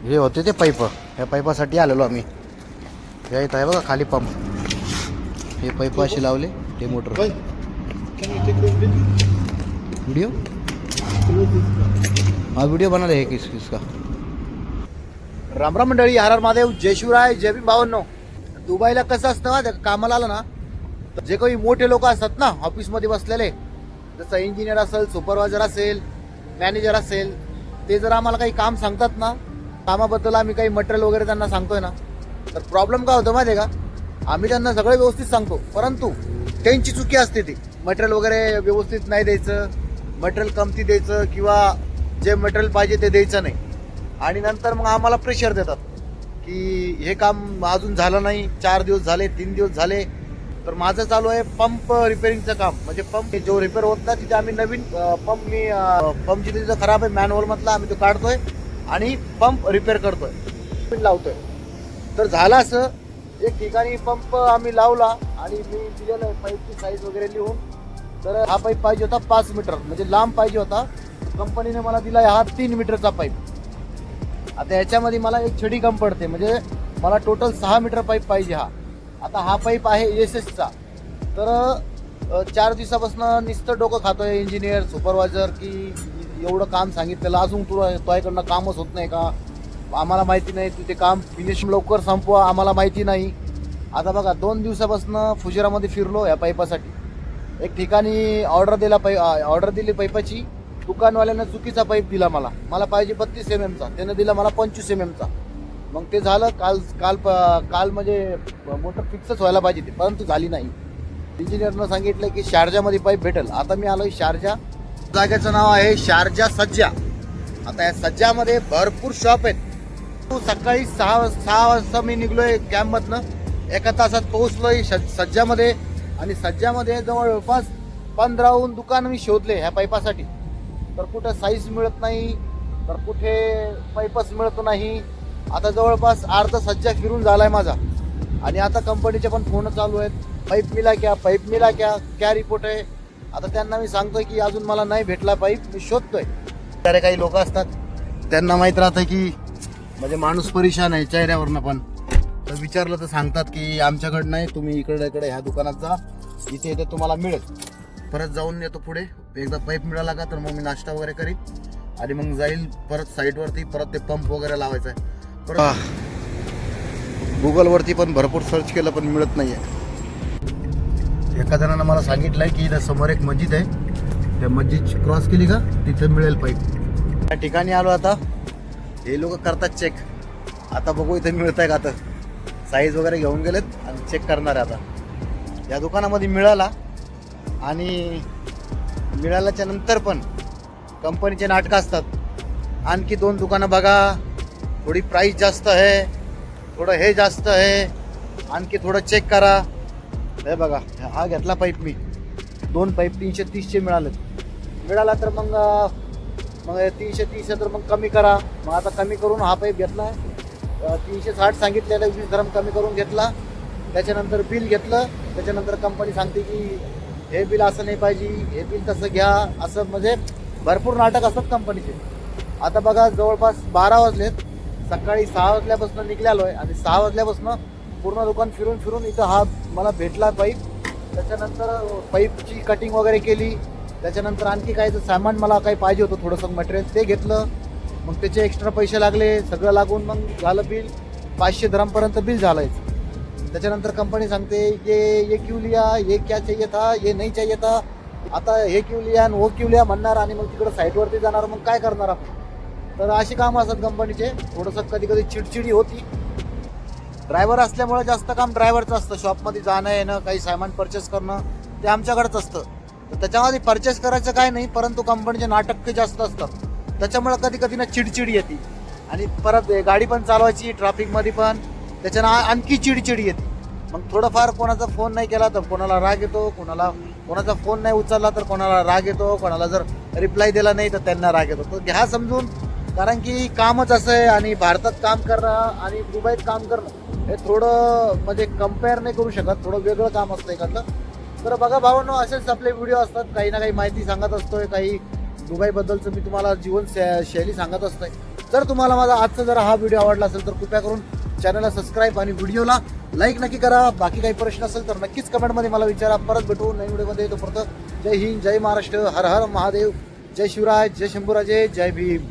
हे होते ते पाईप, ह्या पाईपासाठी आलेलो आम्ही. या इथं आहे बघा खाली पंप, हे पाईप असे लावले ते मोटर. वीडियो हा वीडियो बना रहे किसका. रामराम मंडळी, हर हर महादेव, जय शिवराय, जय भीम भावांनो. दुबईला कसं असतं कामाला आलं ना, तर जे काही मोठे लोक असतात ना ऑफिसमध्ये बसलेले, जसं इंजिनियर असेल, सुपरवायझर असेल, मॅनेजर असेल, ते जर आम्हाला काही काम सांगतात ना, कामाबद्दल आम्ही काही मटेरियल वगैरे त्यांना सांगतोय ना, तर प्रॉब्लेम काय होतं माहिती आहे का, आम्ही त्यांना सगळं व्यवस्थित सांगतो, परंतु त्यांची चुकी असते. ती मटेरियल वगैरे व्यवस्थित नाही द्यायचं, मटेरियल कमती द्यायचं, किंवा जे मटेरियल पाहिजे ते द्यायचं नाही. आणि नंतर मग आम्हाला प्रेशर देतात की हे काम अजून झालं नाही, 4 दिवस झाले, 3 दिवस झाले. तर माझं चालू आहे पंप रिपेअरिंगचं काम. म्हणजे पंप जो रिपेअर होत ना, तिथे आम्ही नवीन पंप जिथे तिथं खराब आहे मॅनहोल मधला, आम्ही तो काढतोय आणि पंप रिपेअर करतोय, लावतोय. तर झालं असं, एक ठिकाणी पंप आम्ही लावला आणि मी दिलेलं पाईपची साईज वगैरे लिहून. तर हा पाईप पाहिजे होता 5 मीटर, म्हणजे लांब पाहिजे होता. कंपनीने मला दिला हा 3 मीटरचा पाईप. आता याच्यामध्ये मला एक छडी कम पडते, म्हणजे मला टोटल 6 मीटर पाईप पाहिजे. आता हा पाईप आहे एसएसचा. तर 4 दिवसापासून नुसतं डोकं खातोय इंजिनियर, सुपरवायझर, की एवढं काम सांगितलेलं अजून तुझ्याकडनं कामच होत नाही का, आम्हाला माहिती नाही, तू ते काम फिनिश लवकर संपवा, आम्हाला माहिती नाही. आता बघा 2 दिवसापासून फुजिरामध्ये फिरलो या पाईपासाठी. एक ठिकाणी ऑर्डर दिली पाईपाची, दुकानवाल्यानं चुकीचा पाईप दिला. मला पाहिजे 32 mm चा, त्यानं दिला मला 25 mm चा. मग ते झालं काल म्हणजे मोटर फिक्सच व्हायला पाहिजे ती, परंतु झाली नाही. इंजिनियरनं सांगितलं की शारजामध्ये पाईप भेटेल. आता मी आलोय शारजा, जागेचं नाव आहे शारजा सज्जा. आता या सज्जामध्ये भरपूर शॉप आहेत. सकाळी 6 वाजता मी निघलोय कॅम्पमधनं, 1 तासात पोहोचलोय सज्जामध्ये. आणि सज्जामध्ये जवळपास 15हून दुकान मी शोधले ह्या पाईपासाठी. तर कुठं साईज मिळत नाही, तर कुठे पाईपच मिळत नाही. आता जवळपास अर्धा सज्जा फिरून झालाय माझा. आणि आता कंपनीचे पण फोन चालू आहेत, पाईप मिला क्या रिपोर्ट आहे. आता त्यांना मी सांगतोय की अजून मला नाही भेटला पाईप, मी शोधतोय. तर काही लोक असतात त्यांना माहीत राहतं की म्हणजे माणूस परेशान आहे चेहऱ्यावरनं पण. तर विचारलं तर सांगतात की आमच्याकडं नाही, तुम्ही इकडे ह्या दुकानात जा, इथे तुम्हाला मिळेल. परत जाऊन येतो पुढे, एकदा पाईप मिळाला का तर मग मी नाश्ता वगैरे करीन आणि मग जाईल परत साईडवरती, परत ते पंप वगैरे लावायचं आहे. परत गुगलवरती पण भरपूर सर्च केलं पण मिळत नाही आहे. एका जणानं मला सांगितलंय की इथं समोर एक मस्जिद आहे, त्या मस्जिदची क्रॉस केली का तिथं मिळेल पाईप. त्या ठिकाणी आलो. आता हे लोक करतात चेक. आता बघू इथे मिळत आहे का. आता साईज वगैरे घेऊन गेलेत आणि चेक करणार आहे. आता या दुकानामध्ये मिळाला, आणि मिळाल्याच्या नंतर पण कंपनीचे नाटकं असतात. आणखी 2 दुकानं बघा, थोडी प्राईस जास्त आहे, थोडं हे जास्त आहे, आणखी थोडं चेक करा. हे बघा, हा घेतला पाईप मी, 2 पाईप 330चे मिळाला. तर मग 330 तर मग कमी करा. मग आता कमी करून हा पाईप घेतला. 360 सांगितलेलं, 20 ग्राम कमी करून घेतला. त्याच्यानंतर बिल घेतलं. त्याच्यानंतर कंपनी सांगते की हे बिल असं नाही पाहिजे, हे बिल तसं घ्या, असं म्हणजे भरपूर नाटक असतात कंपनीचे. आता बघा जवळपास 12 वाजलेत, सकाळी 6 वाजल्यापासून निघालो आहे आणि 6 वाजल्यापासून पूर्ण दुकान फिरून इथं हा मला भेटला पाईप. त्याच्यानंतर पाईपची कटिंग वगैरे केली. त्याच्यानंतर आणखी काय सामान मला काही पाहिजे होतं, थोडंसं मटेरियल, ते घेतलं. मग त्याचे एक्स्ट्रा पैसे लागले, सगळं लागून मग झालं बिल 500 ग्रामपर्यंत बिल झालं. त्याच्यानंतर कंपनी सांगते ये क्यों लिया, ये क्या चाहिए था, ये नहीं चाहिए था. आता हे क्यों लिया आणि वो क्यों लिया म्हणणार, आणि मग तिकडं साईटवरती जाणार. मग काय करणार आपण. तर अशी कामं असतात कंपनीचे. थोडंसं कधी चिडचिडी होती. ड्रायव्हर असल्यामुळे जास्त काम ड्रायव्हरचं असतं. शॉपमध्ये जाणं येणं, काही सामान परचेस करणं ते आमच्याकडेच असतं. तर त्याच्यामध्ये परचेस करायचं काय नाही, परंतु कंपनीचे नाटक जास्त असतात. त्याच्यामुळे कधी ना चिडचिडी येते. आणि परत गाडी पण चालवायची ट्रॅफिकमध्ये पण, त्याच्यानं आणखी चिडचिडी येते. मग थोडंफार कोणाचा फोन नाही केला तर कोणाला राग येतो, कोणाचा फोन नाही उचलला तर कोणाला राग येतो, कोणाला जर रिप्लाय दिला नाही तर त्यांना राग येतो. तर घ्या समजून, कारण की कामच असं आहे. आणि भारतात काम करणं आणि दुबईत काम करणं हे थोडं म्हणजे कम्पेअर नाही करू शकत, थोडं वेगळं काम असतं एखादं. तर बघा भावांनो, असेच आपले व्हिडिओ असतात, काही ना काही माहिती सांगत असतोय, काही दुबईबद्दलचं मी तुम्हाला जीवन शैली सांगत असतोय. जर तुम्हाला माझा आजचा जर हा व्हिडिओ आवडला असेल तर कृपया करून चॅनलला सबस्क्राईब आणि व्हिडिओला लाईक नक्की करा. बाकी काही प्रश्न असेल तर नक्कीच कमेंटमध्ये मला विचारा. परत भेटू नवीन व्हिडिओमध्ये. तोपर्यंत जय हिंद, जय महाराष्ट्र, हर हर महादेव, जय शिवराय, जय शंभूराजे, जय भीम.